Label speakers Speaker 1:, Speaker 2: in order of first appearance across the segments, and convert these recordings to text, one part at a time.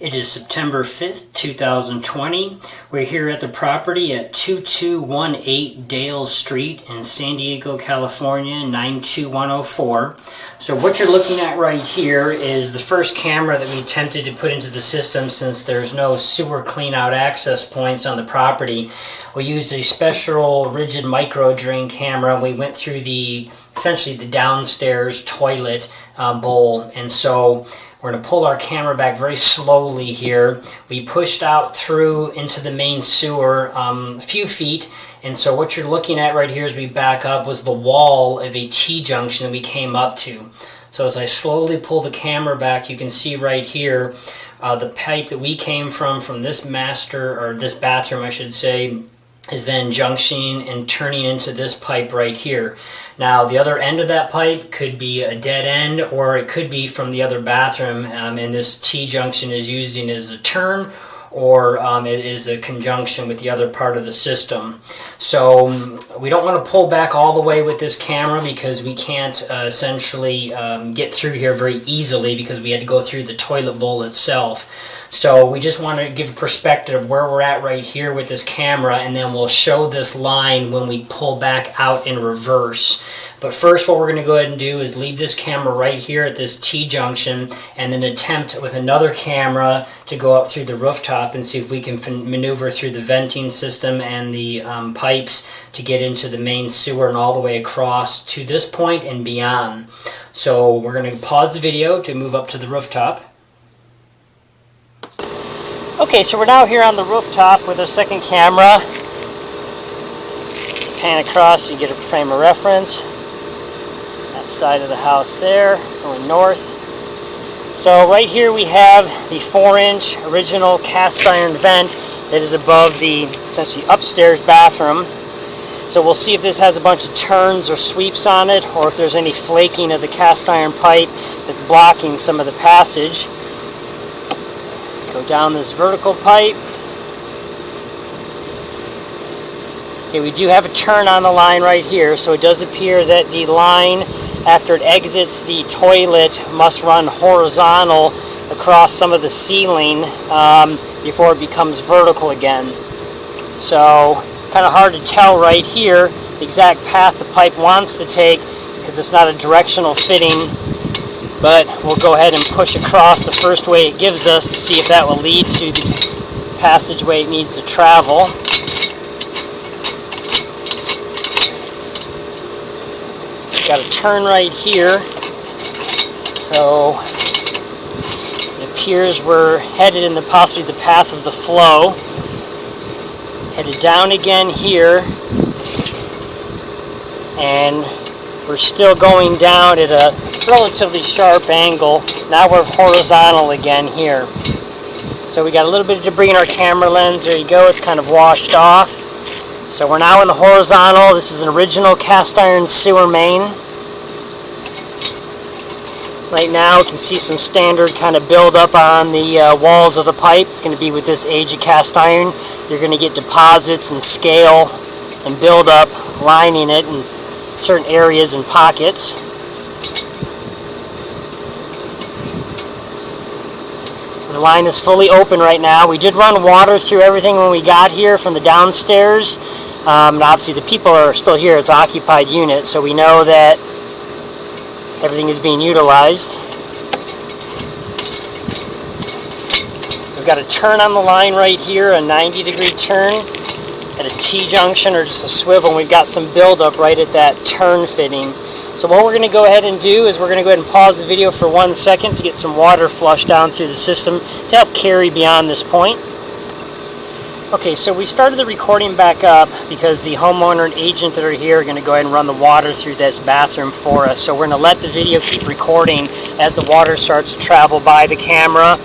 Speaker 1: It is September 5th, 2020. We're here at the property at 2218 Dale Street in San Diego, California, 92104. So what you're looking at right here is the first camera that we attempted to put into the system since there's no sewer clean-out access points on the property. We used a special rigid micro drain camera. We went through essentially the downstairs toilet bowl, and so we're going to pull our camera back very slowly here. We pushed out through into the main sewer a few feet, and so what you're looking at right here as we back up was the wall of a T-junction that we came up to. So as I slowly pull the camera back, you can see right here the pipe that we came from this this bathroom, I should say, is then junctioning and turning into this pipe right here. Now the other end of that pipe could be a dead end, or it could be from the other bathroom, and this T-junction is using as a turn, or it is a conjunction with the other part of the system. So we don't want to pull back all the way with this camera because we can't essentially get through here very easily because we had to go through the toilet bowl itself. So we just want to give a perspective of where we're at right here with this camera, and then we'll show this line when we pull back out in reverse. But first what we're going to go ahead and do is leave this camera right here at this T-junction and then attempt with another camera to go up through the rooftop and see if we can maneuver through the venting system and the pipes to get into the main sewer and all the way across to this point and beyond. So we're going to pause the video to move up to the rooftop. Okay, so we're now here on the rooftop with our second camera. Let's pan across so you get a frame of reference. That side of the house there, going north. So right here we have the 4-inch original cast iron vent that is above the essentially upstairs bathroom. So we'll see if this has a bunch of turns or sweeps on it, or if there's any flaking of the cast iron pipe that's blocking some of the passage. Go down this vertical pipe. Okay, we do have a turn on the line right here, so it does appear that the line, after it exits the toilet, must run horizontal across some of the ceiling before it becomes vertical again. So, kind of hard to tell right here the exact path the pipe wants to take because it's not a directional fitting. But we'll go ahead and push across the first way it gives us to see if that will lead to the passageway it needs to travel. Got a turn right here. So it appears we're headed in possibly the path of the flow. Headed down again here. And we're still going down at a relatively sharp angle. Now we're horizontal again here. So we got a little bit of debris in our camera lens. There you go, it's kind of washed off. So we're now in the horizontal. This is an original cast iron sewer main. Right now you can see some standard kind of buildup on the walls of the pipe. It's going to be with this age of cast iron. You're going to get deposits and scale and buildup lining it in certain areas and pockets. The line is fully open right now. We did run water through everything when we got here from the downstairs. And obviously the people are still here. It's an occupied unit, so we know that everything is being utilized. We've got a turn on the line right here, a 90-degree turn at a T-junction or just a swivel. And we've got some buildup right at that turn fitting. So what we're going to go ahead and do is we're going to go ahead and pause the video for 1 second to get some water flushed down through the system to help carry beyond this point. Okay, so we started the recording back up because the homeowner and agent that are here are going to go ahead and run the water through this bathroom for us. So we're going to let the video keep recording as the water starts to travel by the camera,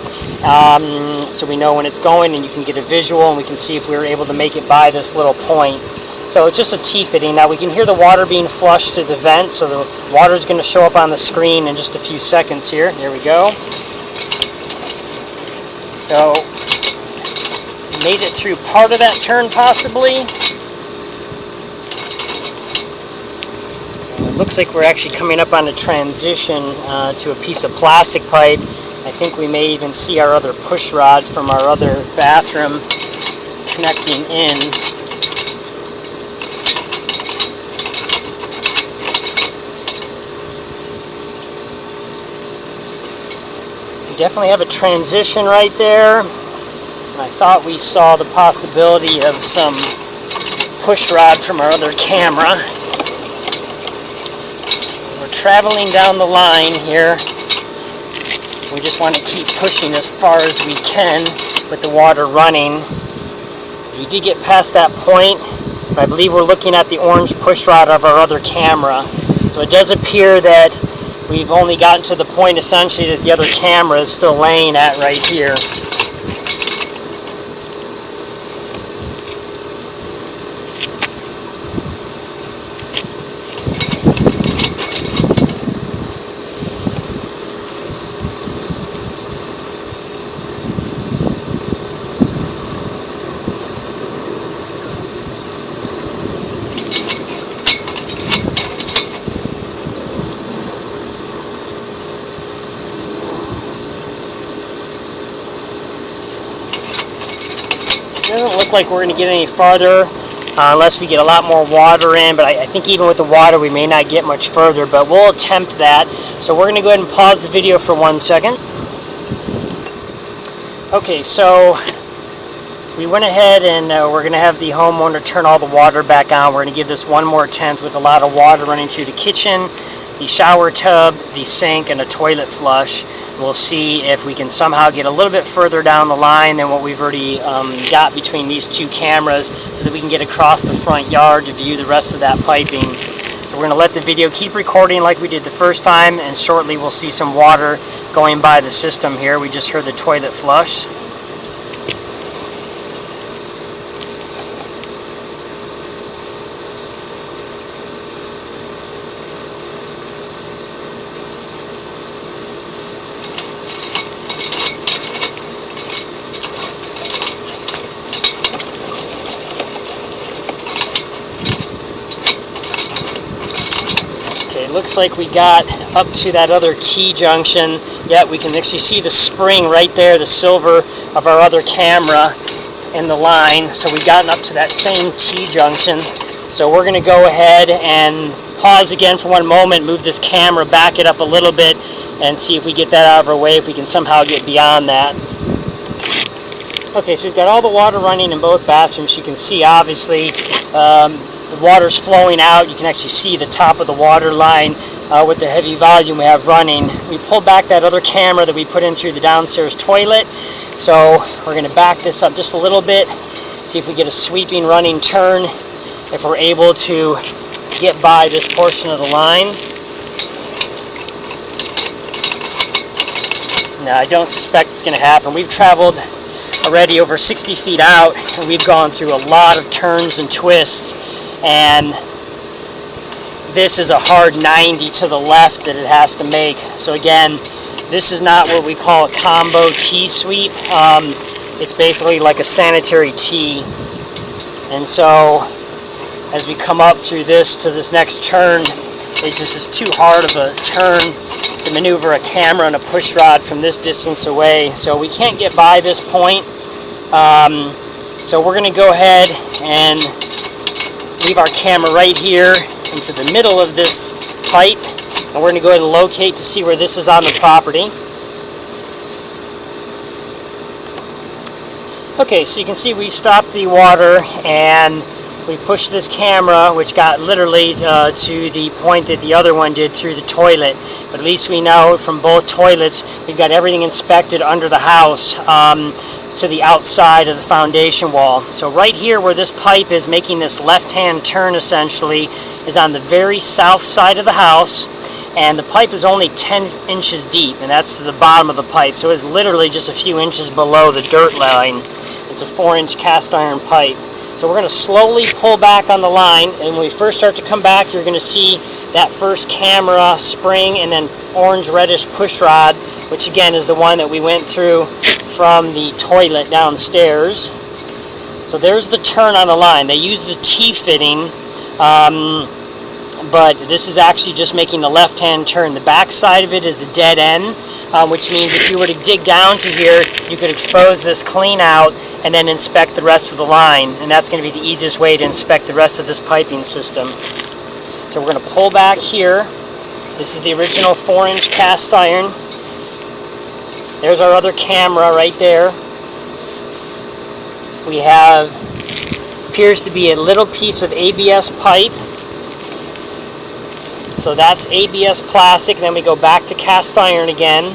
Speaker 1: so we know when it's going and you can get a visual and we can see if we were able to make it by this little point. So it's just a T-fitting. Now we can hear the water being flushed through the vent, so the water is going to show up on the screen in just a few seconds here. There we go. So made it through part of that turn possibly. It looks like we're actually coming up on a transition to a piece of plastic pipe I think we may even see our other push rod from our other bathroom connecting in. We definitely have a transition right there. And I thought we saw the possibility of some push rod from our other camera. We're traveling down the line here. We just want to keep pushing as far as we can with the water running. We did get past that point, but I believe we're looking at the orange push rod of our other camera. So it does appear that we've only gotten to the point essentially that the other camera is still laying at right here. It doesn't look like we're going to get any farther unless we get a lot more water in, but I think even with the water we may not get much further, but we'll attempt that. So we're going to go ahead and pause the video for 1 second. Okay, so we went ahead and we're going to have the homeowner turn all the water back on. We're going to give this one more attempt with a lot of water running through the kitchen, the shower tub, the sink, and a toilet flush. We'll see if we can somehow get a little bit further down the line than what we've already got between these two cameras so that we can get across the front yard to view the rest of that piping. So we're going to let the video keep recording like we did the first time, and shortly we'll see some water going by the system here. We just heard the toilet flush. Looks like we got up to that other T-junction. Yet we can actually see the spring right there, the silver of our other camera in the line. So we've gotten up to that same T-junction. So we're going to go ahead and pause again for 1 moment, move this camera, back it up a little bit, and see if we get that out of our way, if we can somehow get beyond that. Okay, so we've got all the water running in both bathrooms. You can see obviously the water's flowing out. You can actually see the top of the water line with the heavy volume we have running. We pulled back that other camera that we put in through the downstairs toilet. So we're going to back this up just a little bit, see if we get a sweeping running turn, if we're able to get by this portion of the line. Now, I don't suspect it's going to happen. We've traveled already over 60 feet out, and we've gone through a lot of turns and twists, and this is a hard 90 to the left that it has to make. So again, this is not what we call a combo T-sweep. It's basically like a sanitary T. And so as we come up through this to this next turn, it's just too hard of a turn to maneuver a camera and a push rod from this distance away. So we can't get by this point. So we're going to go ahead and leave our camera right here into the middle of this pipe, and we're going to go ahead and locate to see where this is on the property. Okay, so you can see we stopped the water and we pushed this camera, which got literally to the point that the other one did through the toilet. But at least we know from both toilets we've got everything inspected under the house to the outside of the foundation wall. So right here where this pipe is making this left-hand turn essentially is on the very south side of the house, and the pipe is only 10 inches deep, and that's to the bottom of the pipe. So it's literally just a few inches below the dirt line. It's a 4-inch cast iron pipe. So we're going to slowly pull back on the line, and when we first start to come back, you're going to see that first camera spring and then orange reddish push rod, which again is the one that we went through from the toilet downstairs. So there's the turn on the line. They use the T-fitting, but this is actually just making the left-hand turn. The back side of it is a dead end, which means if you were to dig down to here, you could expose this clean out and then inspect the rest of the line, and that's going to be the easiest way to inspect the rest of this piping system. So we're going to pull back here. This is the original 4-inch cast iron. There's our other camera right there. We have, appears to be a little piece of ABS pipe. So that's ABS plastic. Then we go back to cast iron again.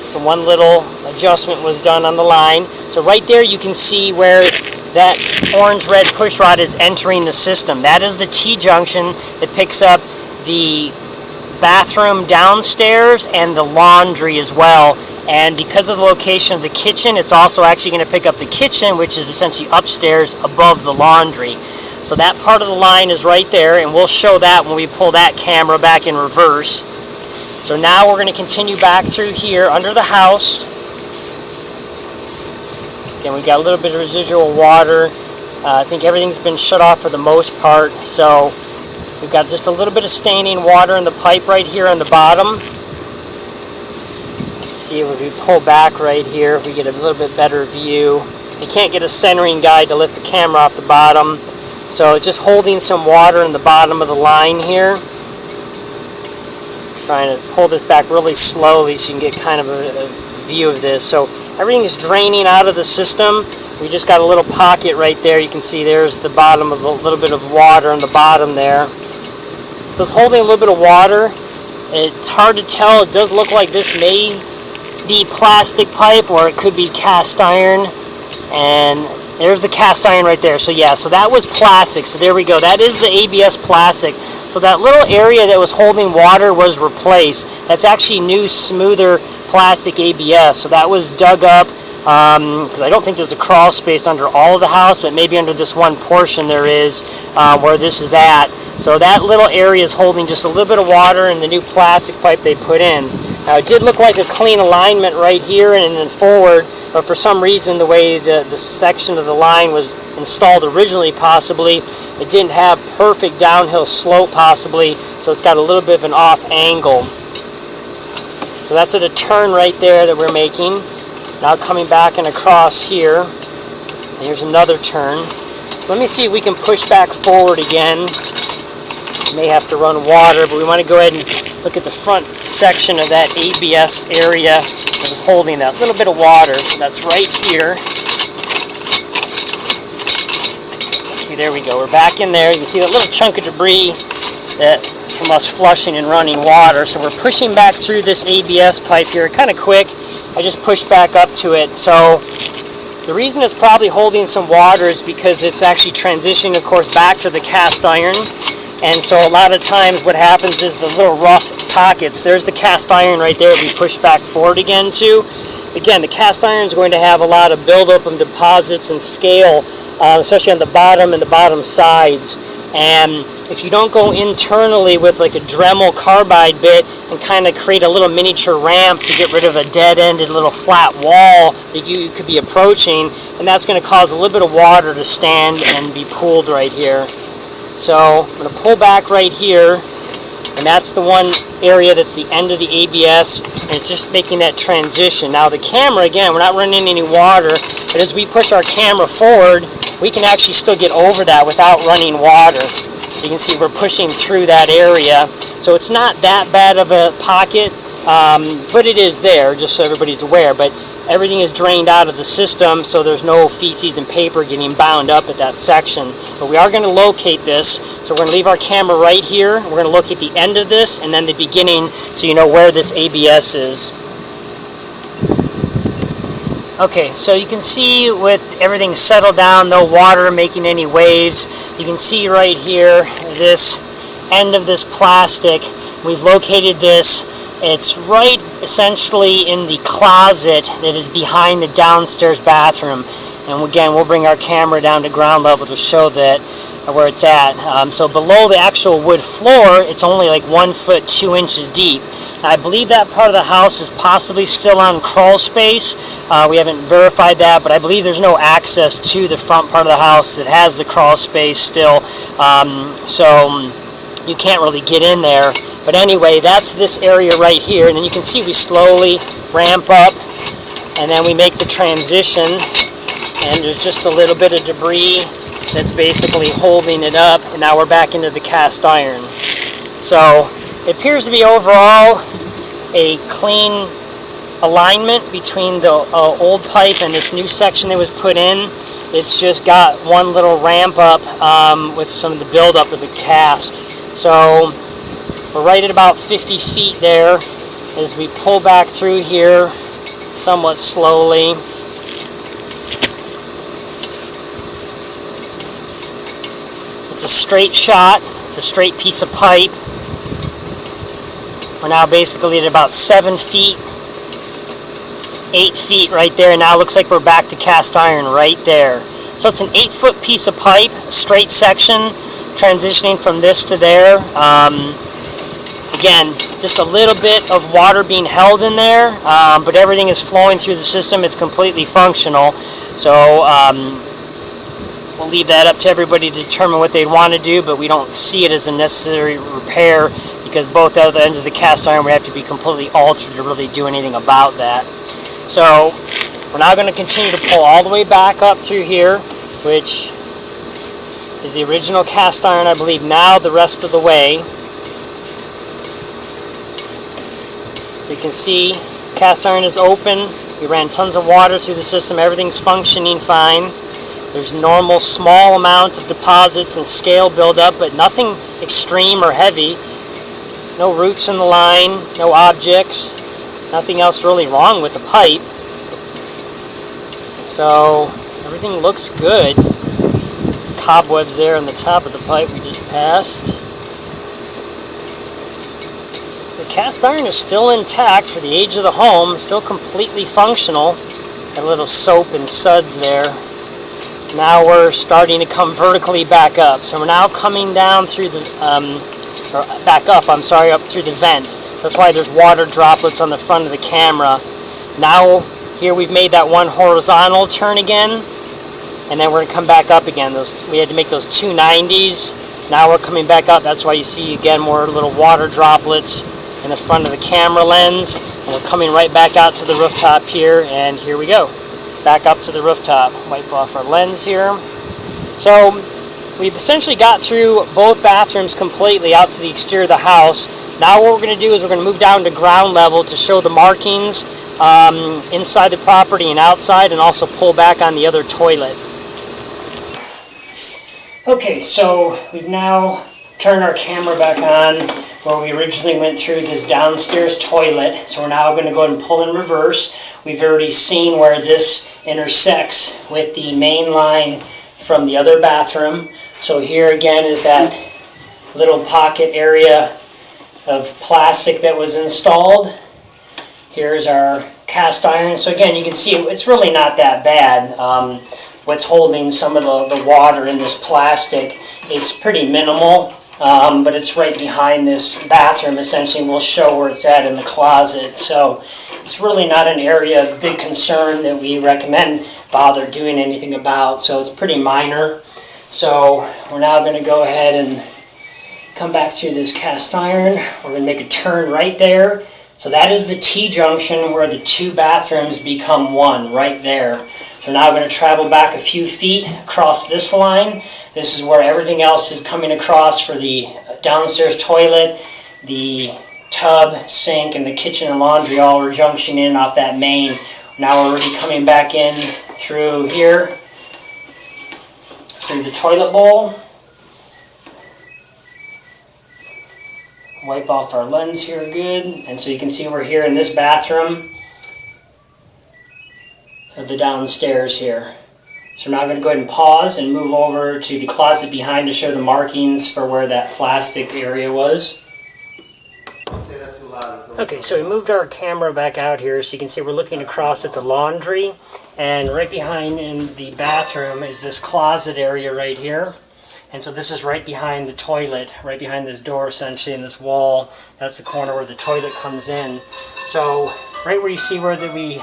Speaker 1: So one little adjustment was done on the line. So right there you can see where that orange-red push rod is entering the system. That is the T-junction that picks up the bathroom downstairs and the laundry as well. And because of the location of the kitchen, it's also actually going to pick up the kitchen, which is essentially upstairs above the laundry. So that part of the line is right there, and we'll show that when we pull that camera back in reverse. So now we're going to continue back through here under the house. Again, we've got a little bit of residual water. I think everything's been shut off for the most part. So we've got just a little bit of staining water in the pipe right here on the bottom. Let's see if we pull back right here, if we get a little bit better view. You can't get a centering guide to lift the camera off the bottom. So just holding some water in the bottom of the line here. Trying to pull this back really slowly so you can get kind of a view of this. So everything is draining out of the system. We just got a little pocket right there. You can see there's the bottom of a little bit of water on the bottom there. So it's holding a little bit of water. It's hard to tell. It does look like this may be plastic pipe or it could be cast iron. And there's the cast iron right there. So yeah, so that was plastic. So there we go. That is the ABS plastic. So that little area that was holding water was replaced. That's actually new, smoother plastic ABS. So that was dug up, because I don't think there's a crawl space under all of the house, but maybe under this one portion there is, where this is at. So that little area is holding just a little bit of water in the new plastic pipe they put in. Now it did look like a clean alignment right here and then forward, but for some reason the way the section of the line was installed originally, possibly it didn't have perfect downhill slope, possibly, so it's got a little bit of an off angle. So that's at a turn right there that we're making. Now coming back and across here, and here's another turn. So let me see if we can push back forward again. We may have to run water, but we want to go ahead and look at the front section of that ABS area that was holding that little bit of water. So that's right here. Okay, there we go. We're back in there. You can see that little chunk of debris that from us flushing and running water. So we're pushing back through this ABS pipe here kind of quick. I just pushed back up to it. So the reason it's probably holding some water is because it's actually transitioning, of course, back to the cast iron. And so a lot of times what happens is the little rough pockets, there's the cast iron right there we push back forward again to. Again, the cast iron is going to have a lot of buildup of deposits and scale, especially on the bottom and the bottom sides. And if you don't go internally with like a Dremel carbide bit and kind of create a little miniature ramp to get rid of a dead-ended little flat wall that you could be approaching, and that's going to cause a little bit of water to stand and be pooled right here. So I'm going to pull back right here, and that's the one area that's the end of the ABS, and it's just making that transition. Now the camera, again, we're not running any water, but as we push our camera forward, we can actually still get over that without running water. So you can see we're pushing through that area. So it's not that bad of a pocket, but it is there, just so everybody's aware. But everything is drained out of the system, so there's no feces and paper getting bound up at that section. But we are going to locate this, so we're going to leave our camera right here. We're going to locate the end of this and then the beginning, so you know where this ABS is. Okay, so you can see with everything settled down, no water making any waves, you can see right here, this end of this plastic, we've located this. It's right essentially in the closet that is behind the downstairs bathroom. And again, we'll bring our camera down to ground level to show that where it's at. So below the actual wood floor, it's only like 1 foot 2 inches deep. Now, I believe that part of the house is possibly still on crawl space. We haven't verified that, but I believe there's no access to the front part of the house that has the crawl space still. So you can't really get in there. But anyway, that's this area right here, and then you can see we slowly ramp up, and then we make the transition, and there's just a little bit of debris that's basically holding it up, and now we're back into the cast iron. So it appears to be overall a clean alignment between the old pipe and this new section that was put in. It's just got one little ramp up with some of the buildup of the cast. So we're right at about 50 feet there as we pull back through here somewhat slowly. It's a straight shot. It's a straight piece of pipe. We're now basically at about 7 feet, 8 feet right there, and now it looks like we're back to cast iron right there. So it's an 8-foot piece of pipe, a straight section, transitioning from this to there. Again, just a little bit of water being held in there, but everything is flowing through the system. It's completely functional. So we'll leave that up to everybody to determine what they'd want to do, but we don't see it as a necessary repair because both other ends of the cast iron would have to be completely altered to really do anything about that. So we're now going to continue to pull all the way back up through here, which is the original cast iron, I believe, now the rest of the way. So you can see cast iron is open. We ran tons of water through the system. Everything's functioning fine. There's normal small amount of deposits and scale buildup, but nothing extreme or heavy. No roots in the line, no objects, nothing else really wrong with the pipe. So everything looks good. Cobwebs there on the top of the pipe we just passed. The cast iron is still intact for the age of the home, still completely functional. Got a little soap and suds there. Now we're starting to come vertically back up. So we're now coming down through the up through the vent. That's why there's water droplets on the front of the camera. Now here we've made that one horizontal turn again, and then we're going to come back up again. We had to make those 290s. Now we're coming back up. That's why you see again more little water droplets in the front of the camera lens. And we're coming right back out to the rooftop here, and here we go. Back up to the rooftop. Wipe off our lens here. So we've essentially got through both bathrooms completely out to the exterior of the house. Now what we're going to do is we're going to move down to ground level to show the markings inside the property and outside, and also pull back on the other toilet. Okay, so we've now turned our camera back on where we originally went through this downstairs toilet. So we're now going to go ahead and pull in reverse. We've already seen where this intersects with the main line from the other bathroom. So here again is that little pocket area of plastic that was installed. Here's our cast iron. So again, you can see it's really not that bad. What's holding some of the water in this plastic, it's pretty minimal, but it's right behind this bathroom essentially, and we'll show where it's at in the closet. So it's really not an area of big concern that we recommend bother doing anything about. So it's pretty minor. So we're now going to go ahead and come back through this cast iron. We're going to make a turn right there. So that is the T-junction where the two bathrooms become one, right there. So now we're going to travel back a few feet across this line. This is where everything else is coming across for the downstairs toilet, the tub, sink, and the kitchen and laundry all are junctioning in off that main. Now we're already coming back in through here, through the toilet bowl. Wipe off our lens here good, and so you can see we're here in this bathroom of the downstairs here. So now I'm going to go ahead and pause and move over to the closet behind to show the markings for where that plastic area was. Okay, so we moved our camera back out here so you can see we're looking across at the laundry, and right behind in the bathroom is this closet area right here. And so this is right behind the toilet, right behind this door essentially, in this wall. That's the corner where the toilet comes in. So right where you see where we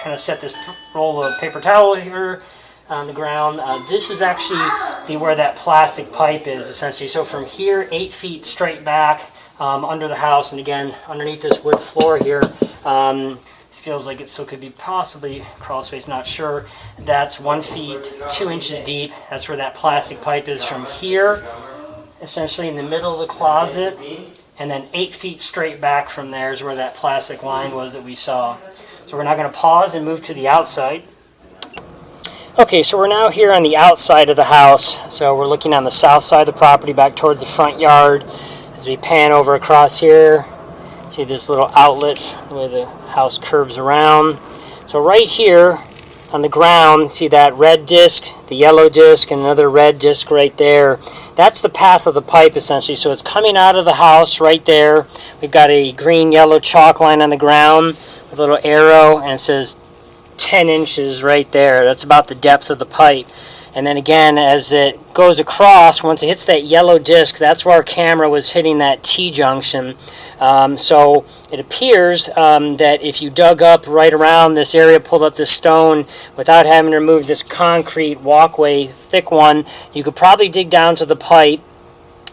Speaker 1: kind of set this roll of paper towel here on the ground, this is actually where that plastic pipe is, essentially. So from here, 8 feet straight back under the house, and again, underneath this wood floor here, feels like it still could be possibly crawl space, not sure. That's 1 feet 2 inches deep. That's where that plastic pipe is from here, essentially in the middle of the closet, and then 8 feet straight back from there is where that plastic line was that we saw. So we're now going to pause and move to the outside. Okay, so we're now here on the outside of the house. So we're looking on the south side of the property back towards the front yard. As we pan over across here, see this little outlet where the house curves around. So right here on the ground, see that red disc, the yellow disc, and another red disc right there. That's the path of the pipe, essentially. So it's coming out of the house right there. We've got a green-yellow chalk line on the ground with a little arrow, and it says 10 inches right there. That's about the depth of the pipe. And then again, as it goes across, once it hits that yellow disc, that's where our camera was hitting that T-junction. So it appears that if you dug up right around this area, pulled up this stone without having to remove this concrete walkway, thick one, you could probably dig down to the pipe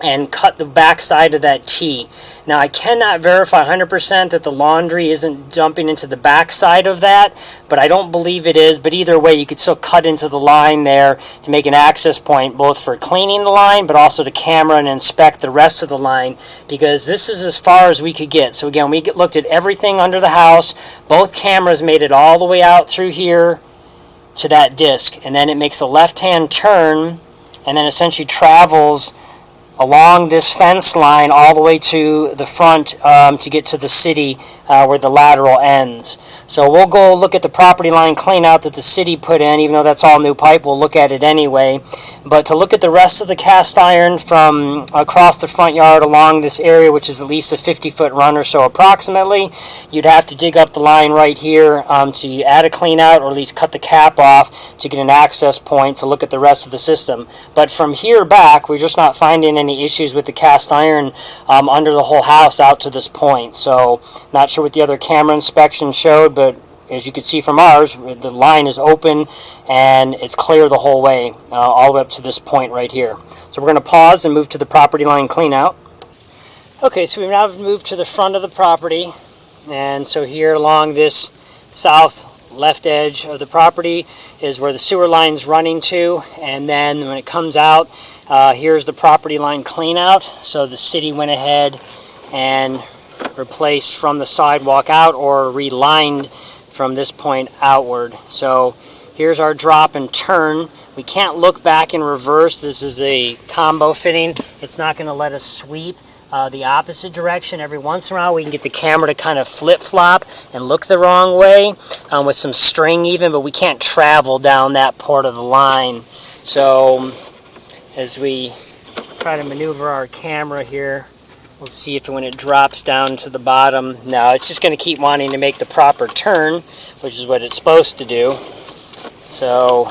Speaker 1: and cut the back side of that T. Now, I cannot verify 100% that the laundry isn't dumping into the back side of that, but I don't believe it is. But either way, you could still cut into the line there to make an access point, both for cleaning the line, but also to camera and inspect the rest of the line, because this is as far as we could get. So again, we looked at everything under the house. Both cameras made it all the way out through here to that disc, and then it makes a left-hand turn, and then essentially travels along this fence line all the way to the front to get to the city where the lateral ends. So we'll go look at the property line clean out that the city put in, even though that's all new pipe, we'll look at it anyway. But to look at the rest of the cast iron from across the front yard along this area, which is at least a 50-foot run or so approximately, you'd have to dig up the line right here to add a clean out, or at least cut the cap off to get an access point to look at the rest of the system. But from here back, we're just not finding any issues with the cast iron under the whole house out to this point. So not sure what the other camera inspection showed, but as you can see from ours, the line is open and it's clear the whole way, all the way up to this point right here. So we're going to pause and move to the property line clean out. Okay, so we've now moved to the front of the property, and so here along this south left edge of the property is where the sewer line's running to, and then when it comes out, here's the property line clean out. So the city went ahead and replaced from the sidewalk out, or relined from this point outward. So here's our drop and turn. We can't look back in reverse. This is a combo fitting. It's not going to let us sweep the opposite direction. Every once in a while we can get the camera to kind of flip-flop and look the wrong way with some string even, but we can't travel down that part of the line. So as we try to maneuver our camera here, we'll see if when it drops down to the bottom, no, it's just going to keep wanting to make the proper turn, which is what it's supposed to do. So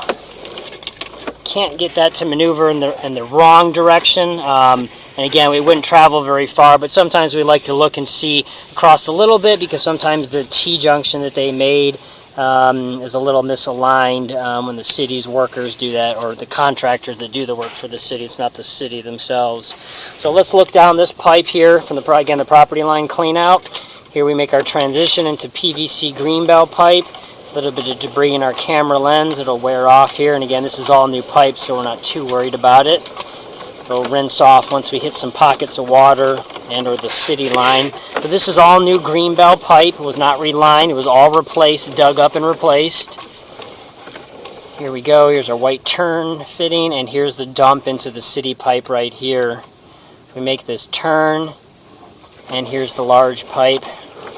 Speaker 1: can't get that to maneuver in the wrong direction. And again, we wouldn't travel very far, but sometimes we like to look and see across a little bit, because sometimes the T-junction that they made is a little misaligned when the city's workers do that, or the contractors that do the work for the city. It's not the city themselves. So let's look down this pipe here from the property line clean out. Here we make our transition into PVC greenbelt pipe. A little bit of debris in our camera lens. It'll wear off here, and again, this is all new pipe, so we're not too worried about it. It'll rinse off once we hit some pockets of water and or the city line. So this is all new greenbelt pipe. It was not relined. It was all replaced, dug up and replaced. Here we go. Here's our white turn fitting, and here's the dump into the city pipe right here. We make this turn, and here's the large pipe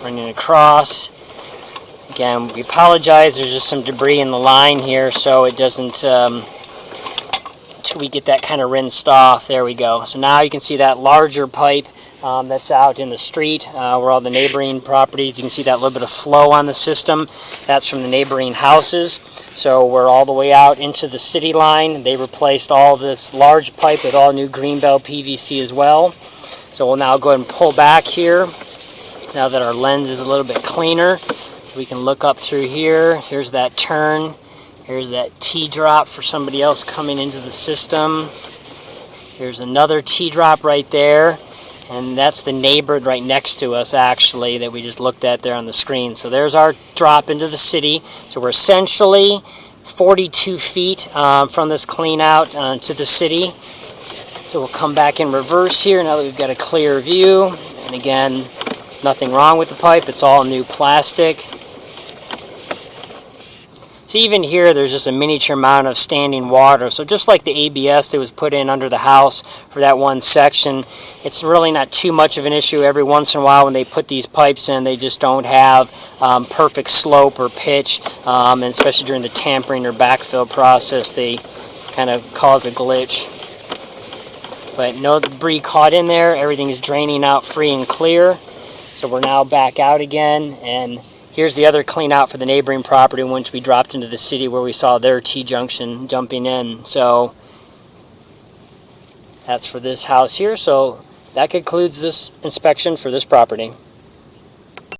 Speaker 1: running across. Again, we apologize. There's just some debris in the line here, so it doesn't... until we get that kind of rinsed off. There we go. So now you can see that larger pipe that's out in the street where all the neighboring properties. You can see that little bit of flow on the system. That's from the neighboring houses. So we're all the way out into the city line. They replaced all this large pipe with all new greenbelt PVC as well. So we'll now go ahead and pull back here now that our lens is a little bit cleaner. We can look up through here. Here's that turn. Here's that T-drop for somebody else coming into the system. Here's another T-drop right there. And that's the neighbor right next to us, actually, that we just looked at there on the screen. So there's our drop into the city. So we're essentially 42 feet from this clean out to the city. So we'll come back in reverse here now that we've got a clear view. And again, nothing wrong with the pipe. It's all new plastic. So even here, there's just a miniature amount of standing water. So just like the ABS that was put in under the house for that one section, it's really not too much of an issue. Every once in a while when they put these pipes in, they just don't have perfect slope or pitch, and especially during the tampering or backfill process, they kind of cause a glitch. But no debris caught in there. Everything is draining out free and clear. So we're now back out again, and here's the other clean out for the neighboring property once we dropped into the city where we saw their T-junction jumping in. So that's for this house here. So that concludes this inspection for this property.